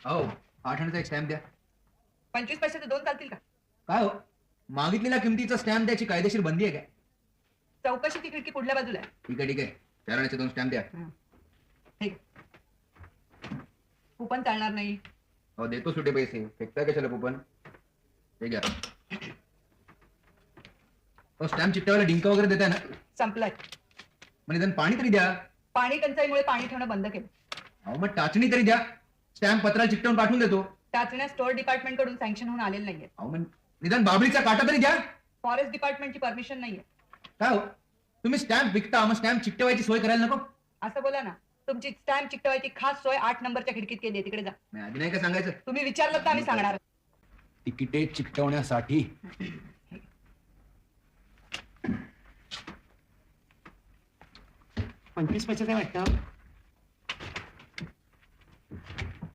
हो 8 आण्याचा एक स्टॅम्प द्या. 25 पैशाचे 2 चालतील का? काय हो मागितलेल्या किमतीचा स्टॅम्प द्यायची कायदेशीर बंदी आहे काय? चौकशीची खिडकी पुढल्या बाजूला आहे. ठीक आहे ठीक आहे 4 आण्याचे 2 स्टॅम्प द्या. ठीक आहे. कुपन चालणार नाही. हो देतो सुटे पैसे फेकताय कशाला कुपन ते घ्या. हो स्टॅम्प चिकटावायला डिंक वगैरे देताय ना? संपलाय. मग निदान पाणी तरी द्या. पाणी टंचाईमुळे पाणी ठेवणं बंद केलं. अहो मग टाचणी तरी द्या. स्टॅम्प पत्राला चिकटवून पाठवून देतो. टाचण्या स्टोअर डिपार्टमेंट कडून सँक्शन होऊन आलेलं नाहीये. अहो मग निदान बाबळीचा काटा तरी द्या. फॉरेस्ट डिपार्टमेंटची परमिशन नाहीये. काय हो तुम्ही स्टॅम्प विकता मग स्टॅम्प चिकटवायची सोय करायला नको? असं बोला ना. तुमची स्टॅम्प चिकटवायची खास सोय 8 नंबरच्या खिडकीत केली आहे. तिकडे जा. नाही आधी नाही का सांगायचं? तुम्ही विचारलं तर आम्ही सांगणार. तिकिटे चिकटवण्यासाठी 25 पैसे काय वाटतं?